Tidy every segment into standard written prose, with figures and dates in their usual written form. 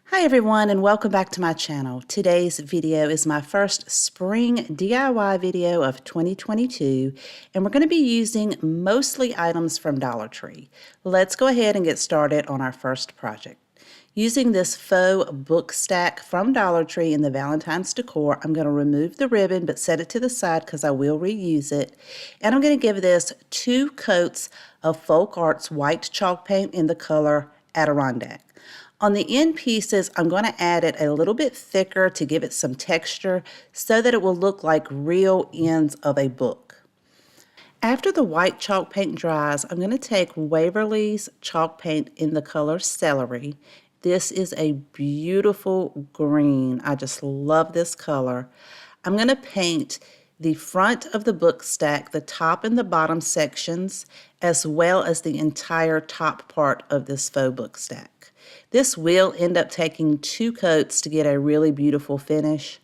Hi everyone and welcome back to my channel. Today's video is my first spring DIY video of 2022 and we're going to be using mostly items from Dollar Tree. Let's go ahead and get started on our first project. Using this faux book stack from Dollar Tree in the Valentine's Decor, I'm going to remove the ribbon but set it to the side because I will reuse it. And I'm going to give this 2 coats of Faux Arts white chalk paint in the color Adirondack. On the end pieces, I'm going to add it a little bit thicker to give it some texture so that it will look like real ends of a book. After the white chalk paint dries, I'm going to take Waverly's chalk paint in the color Celery. This is a beautiful green. I just love this color. I'm going to paint the front of the book stack, the top and the bottom sections, as well as the entire top part of this faux book stack. This will end up taking 2 coats to get a really beautiful finish.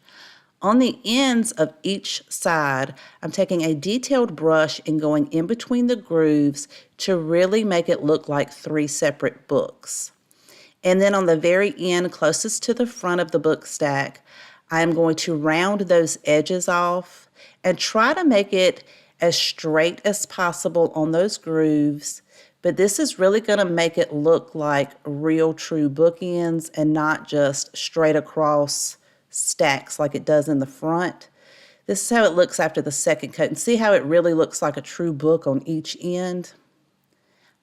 On the ends of each side, I'm taking a detailed brush and going in between the grooves to really make it look like 3 separate books. And then on the very end, closest to the front of the book stack, I'm going to round those edges off and try to make it as straight as possible on those grooves. But this is really going to make it look like real true bookends and not just straight across stacks like it does in the front. This is how it looks after the second coat. And see how it really looks like a true book on each end?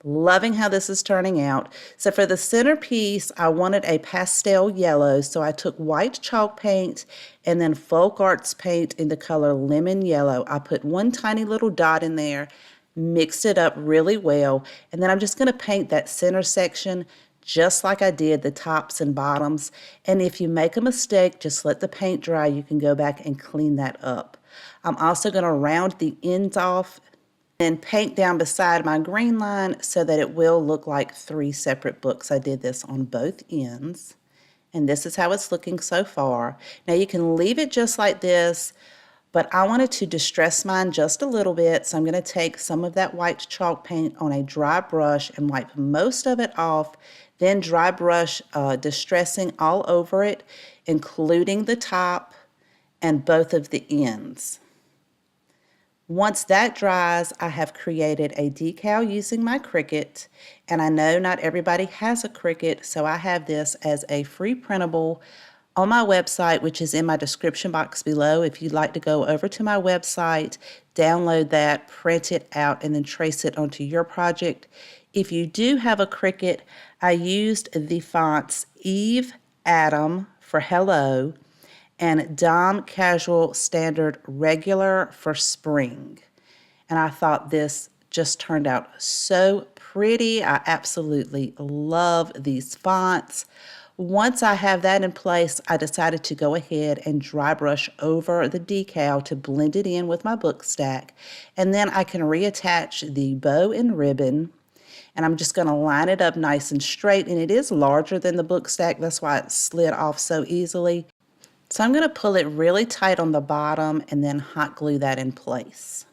Loving how this is turning out. So for the centerpiece, I wanted a pastel yellow. So I took white chalk paint and then Faux Arts paint in the color Lemon Yellow. I put 1 tiny little dot in there, mixed it up really well, and then I'm just going to paint that center section just like I did the tops and bottoms. And if you make a mistake, just let the paint dry. You can go back and clean that up. I'm also going to round the ends off and paint down beside my green line so that it will look like 3 separate books. I did this on both ends, and this is how it's looking so far. Now you can leave it just like this, but I wanted to distress mine just a little bit, so I'm going to take some of that white chalk paint on a dry brush and wipe most of it off, then dry brush distressing all over it, including the top and both of the ends. Once that dries, I have created a decal using my Cricut, and I know not everybody has a Cricut, so I have this as a free printable on my website, which is in my description box below. If you'd like to go over to my website, download that, print it out, and then trace it onto your project. If you do have a Cricut, I used the fonts Eve Adam for Hello and Dom Casual Standard Regular for Spring. And I thought this just turned out so pretty. I absolutely love these fonts. Once I have that in place, I decided to go ahead and dry brush over the decal to blend it in with my book stack. And then I can reattach the bow and ribbon. And I'm just going to line it up nice and straight. And it is larger than the book stack. That's why it slid off so easily. So I'm going to pull it really tight on the bottom and then hot glue that in place.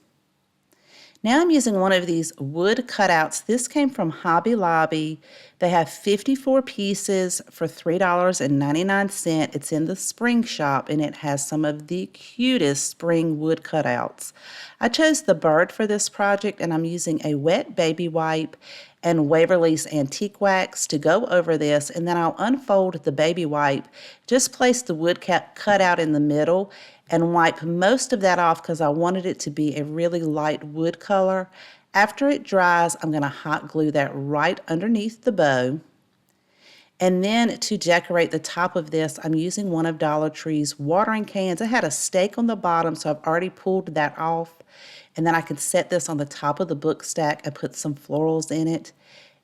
Now I'm using one of these wood cutouts. This came from Hobby Lobby. They have 54 pieces for $3.99. It's in the spring shop and it has some of the cutest spring wood cutouts. I chose the bird for this project and I'm using a wet baby wipe and Waverly's Antique Wax to go over this, and then I'll unfold the baby wipe, just place the wood cutout in the middle and wipe most of that off because I wanted it to be a really light wood color. After it dries, I'm going to hot glue that right underneath the bow. And then to decorate the top of this, I'm using one of Dollar Tree's watering cans. It had a stake on the bottom, so I've already pulled that off. And then I can set this on the top of the book stack and put some florals in it.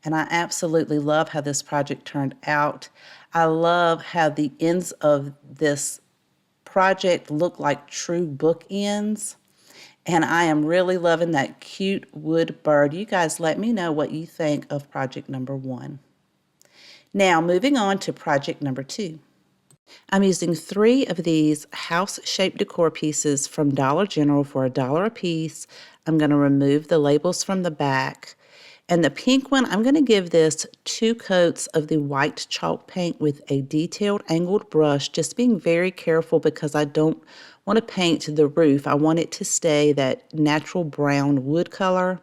And I absolutely love how this project turned out. I love how the ends of this project look like true book ends. And I am really loving that cute wood bird. You guys let me know what you think of project number 1. Now moving on to project number 2. I'm using 3 of these house-shaped decor pieces from Dollar General for $1 a piece. I'm going to remove the labels from the back. And the pink one, I'm going to give this 2 coats of the white chalk paint with a detailed angled brush, just being very careful because I don't want to paint the roof. I want it to stay that natural brown wood color.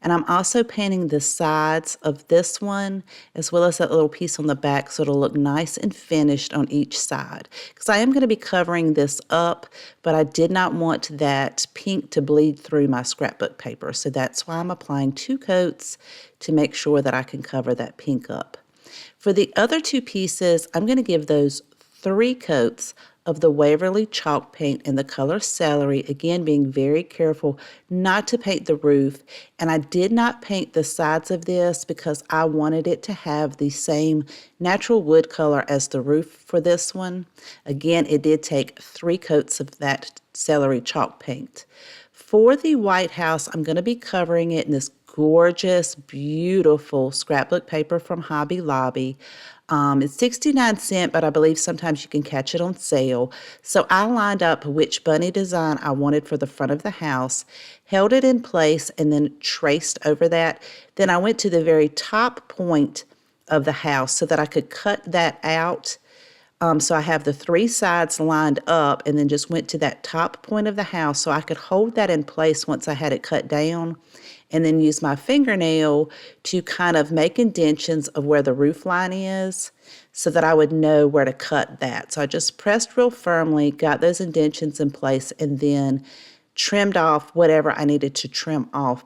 And I'm also painting the sides of this one as well as that little piece on the back so it'll look nice and finished on each side. Because I am going to be covering this up, but I did not want that pink to bleed through my scrapbook paper. So that's why I'm applying 2 coats to make sure that I can cover that pink up. For the other 2 pieces, I'm going to give those 3 coats of the Waverly chalk paint in the color Celery, again being very careful not to paint the roof. And I did not paint the sides of this because I wanted it to have the same natural wood color as the roof for this one. Again, it did take 3 coats of that Celery chalk paint. For the White House, I'm going to be covering it in this gorgeous, beautiful scrapbook paper from Hobby Lobby. It's 69¢, but I believe sometimes you can catch it on sale. So I lined up which bunny design I wanted for the front of the house, held it in place, and then traced over that. Then I went to the very top point of the house so that I could cut that out. So I have the 3 sides lined up and then just went to that top point of the house so I could hold that in place once I had it cut down, and then use my fingernail to kind of make indentions of where the roof line is so that I would know where to cut that. So I just pressed real firmly, got those indentions in place, and then trimmed off whatever I needed to trim off.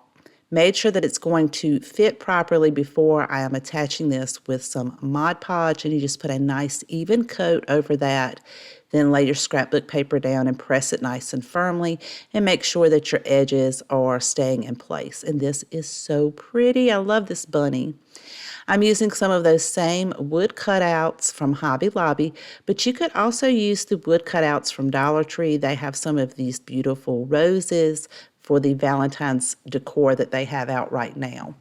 Made sure that it's going to fit properly before I am attaching this with some Mod Podge, and you just put a nice even coat over that. Then lay your scrapbook paper down and press it nice and firmly and make sure that your edges are staying in place. And this is so pretty. I love this bunny. I'm using some of those same wood cutouts from Hobby Lobby, but you could also use the wood cutouts from Dollar Tree. They have some of these beautiful roses for the Valentine's decor that they have out right now.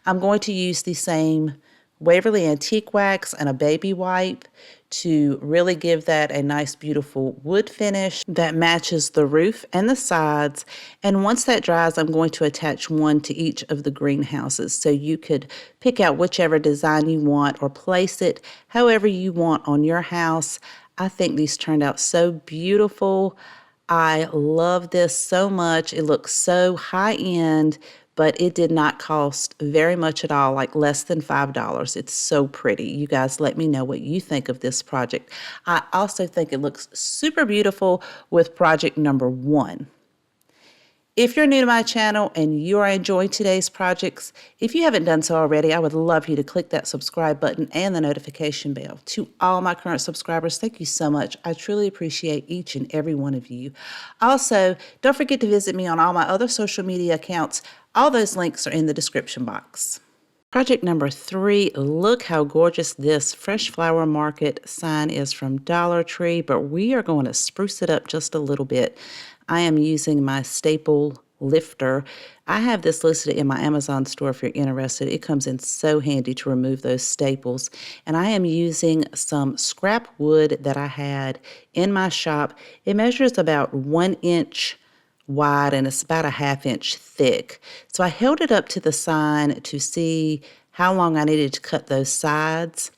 I'm going to use the same Waverly Antique Wax and a baby wipe to really give that a nice beautiful wood finish that matches the roof and the sides. And once that dries, I'm going to attach one to each of the greenhouses. So you could pick out whichever design you want or place it however you want on your house. I think these turned out so beautiful. I love this so much. It looks so high-end, but it did not cost very much at all, like less than $5. It's so pretty. You guys let me know what you think of this project. I also think it looks super beautiful with project number 1. If you're new to my channel and you are enjoying today's projects, if you haven't done so already, I would love you to click that subscribe button and the notification bell. To all my current subscribers, thank you so much. I truly appreciate each and every one of you. Also, don't forget to visit me on all my other social media accounts. All those links are in the description box. Project number 3, look how gorgeous this Fresh Flower Market sign is from Dollar Tree, but we are going to spruce it up just a little bit. I am using my staple lifter. I have this listed in my Amazon store if you're interested. It comes in so handy to remove those staples. And I am using some scrap wood that I had in my shop. It measures about 1 inch wide and it's about a 1/2 inch thick. So I held it up to the sign to see how long I needed to cut those sides.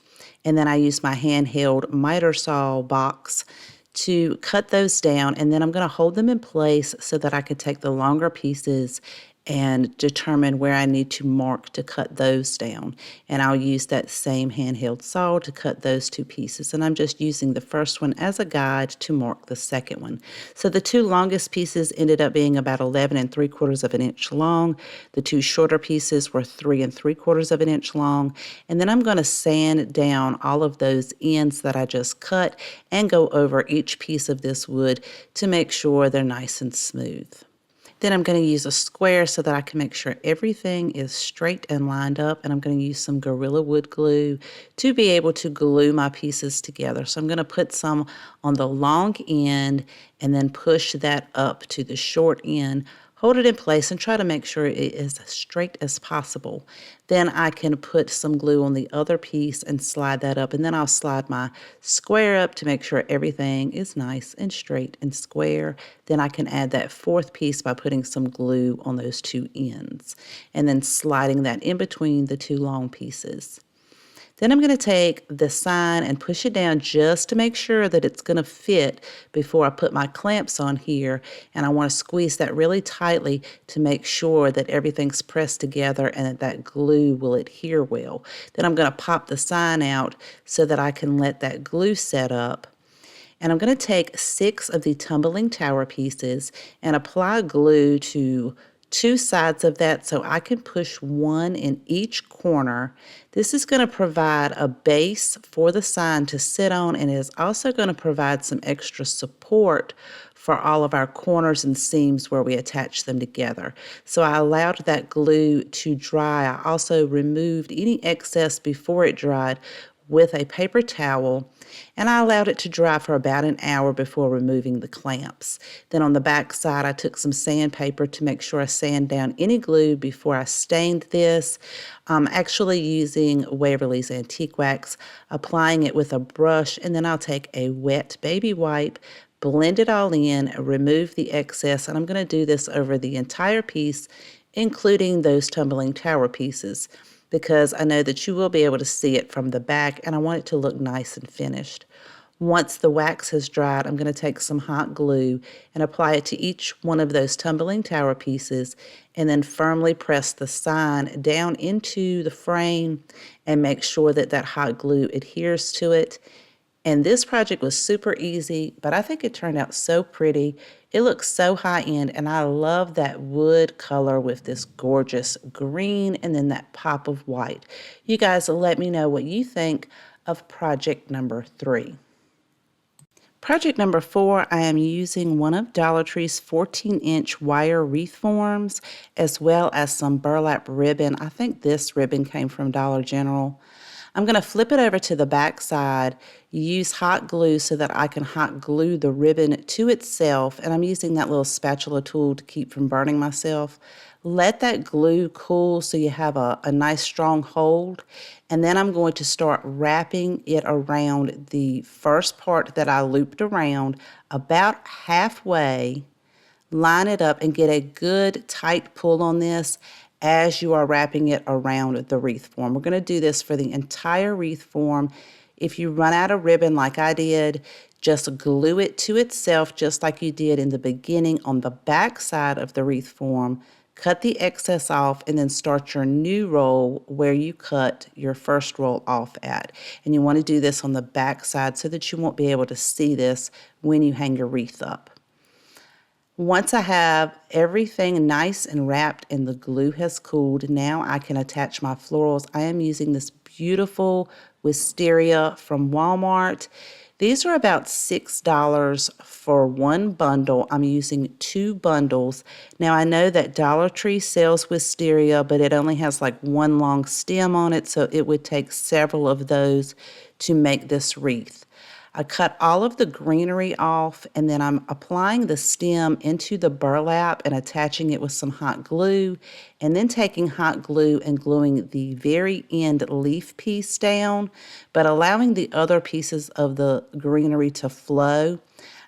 And then I used my handheld miter saw box to cut those down, and then I'm going to hold them in place so that I could take the longer pieces and determine where I need to mark to cut those down. And I'll use that same handheld saw to cut those 2 pieces. And I'm just using the first one as a guide to mark the second one. So the 2 longest pieces ended up being about 11 3/4 of an inch long. The 2 shorter pieces were 3 3/4 of an inch long. And then I'm going to sand down all of those ends that I just cut and go over each piece of this wood to make sure they're nice and smooth. Then I'm going to use a square so that I can make sure everything is straight and lined up. And I'm going to use some Gorilla Wood glue to be able to glue my pieces together. So I'm going to put some on the long end and then push that up to the short end, hold it in place and try to make sure it is as straight as possible. Then I can put some glue on the other piece and slide that up, and then I'll slide my square up to make sure everything is nice and straight and square. Then I can add that fourth piece by putting some glue on those two ends and then sliding that in between the two long pieces. Then I'm going to take the sign and push it down just to make sure that it's going to fit before I put my clamps on here. And I want to squeeze that really tightly to make sure that everything's pressed together and that glue will adhere well. Then I'm going to pop the sign out so that I can let that glue set up. And I'm going to take 6 of the tumbling tower pieces and apply glue to 2 sides of that so I can push one in each corner. This is going to provide a base for the sign to sit on, and is also going to provide some extra support for all of our corners and seams where we attach them together. So I allowed that glue to dry. I also removed any excess before it dried with a paper towel, and I allowed it to dry for about an hour before removing the clamps. Then on the back side, I took some sandpaper to make sure I sand down any glue before I stained this. I'm actually using Waverly's Antique Wax, applying it with a brush, and then I'll take a wet baby wipe, blend it all in, remove the excess, and I'm going to do this over the entire piece, including those tumbling tower pieces, because I know that you will be able to see it from the back, and I want it to look nice and finished. Once the wax has dried, I'm going to take some hot glue and apply it to each one of those tumbling tower pieces, and then firmly press the sign down into the frame and make sure that that hot glue adheres to it. And this project was super easy, but I think it turned out so pretty. It looks so high-end, and I love that wood color with this gorgeous green and then that pop of white. You guys let me know what you think of project number 3. Project number 4, I am using one of Dollar Tree's 14-inch wire wreath forms, as well as some burlap ribbon. I think this ribbon came from Dollar General. I'm going to flip it over to the back side, use hot glue so that I can hot glue the ribbon to itself, and I'm using that little spatula tool to keep from burning myself. Let that glue cool so you have a nice strong hold, and then I'm going to start wrapping it around the first part that I looped around about halfway. Line it up and get a good tight pull on this as you are wrapping it around the wreath form. We're going to do this for the entire wreath form. If you run out of ribbon like I did, just glue it to itself just like you did in the beginning on the back side of the wreath form. Cut the excess off and then start your new roll where you cut your first roll off at. And you want to do this on the back side so that you won't be able to see this when you hang your wreath up. Once I have everything nice and wrapped and the glue has cooled, now I can attach my florals. I am using this beautiful wisteria from Walmart. These are about $6 for one bundle. I'm using 2 bundles. Now I know that Dollar Tree sells wisteria, but it only has like one long stem on it, so it would take several of those to make this wreath. I cut all of the greenery off, and then I'm applying the stem into the burlap and attaching it with some hot glue, and then taking hot glue and gluing the very end leaf piece down, but allowing the other pieces of the greenery to flow.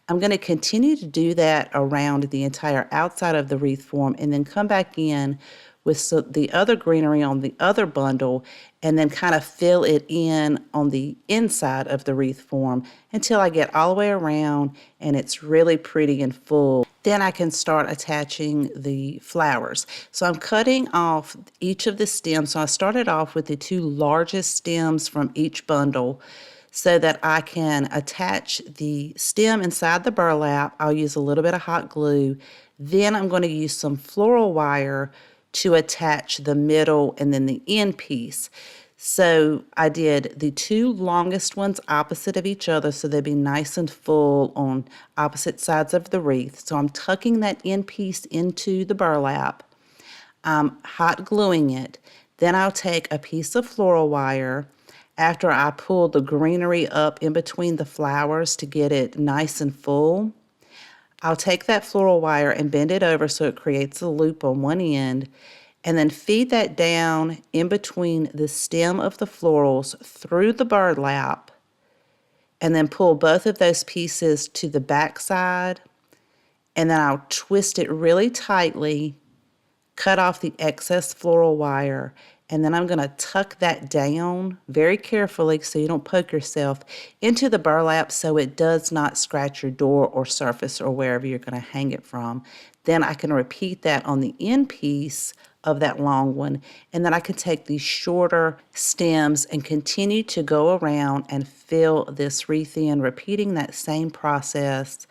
I'm going to continue to do that around the entire outside of the wreath form, and then come back in with the other greenery on the other bundle, and then kind of fill it in on the inside of the wreath form until I get all the way around and it's really pretty and full. Then I can start attaching the flowers. So I'm cutting off each of the stems. So I started off with the 2 largest stems from each bundle so that I can attach the stem inside the burlap. I'll use a little bit of hot glue. Then I'm going to use some floral wire to attach the middle and then the end piece. So I did the 2 longest ones opposite of each other so they'd be nice and full on opposite sides of the wreath. So I'm tucking that end piece into the burlap. I'm hot gluing it. Then I'll take a piece of floral wire after I pull the greenery up in between the flowers to get it nice and full. I'll take that floral wire and bend it over so it creates a loop on one end, and then feed that down in between the stem of the florals through the burlap, and then pull both of those pieces to the back side, and then I'll twist it really tightly, cut off the excess floral wire, and then I'm going to tuck that down very carefully so you don't poke yourself into the burlap so it does not scratch your door or surface or wherever you're going to hang it from. Then I can repeat that on the end piece of that long one, and then I can take these shorter stems and continue to go around and fill this wreath in, repeating that same process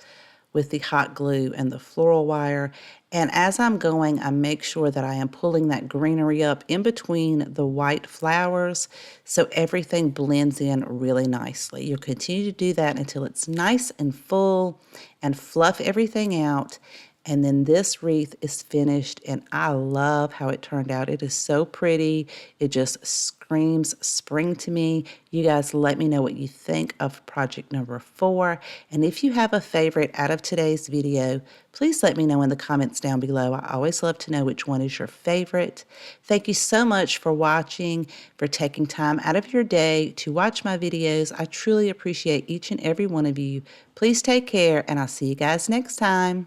with the hot glue and the floral wire. And as I'm going, I make sure that I am pulling that greenery up in between the white flowers so everything blends in really nicely. You'll continue to do that until it's nice and full and fluff everything out. And then this wreath is finished, and I love how it turned out. It is so pretty. It just screams spring to me. You guys let me know what you think of project number 4. And if you have a favorite out of today's video, please let me know in the comments down below. I always love to know which one is your favorite. Thank you so much for watching, for taking time out of your day to watch my videos. I truly appreciate each and every one of you. Please take care, and I'll see you guys next time.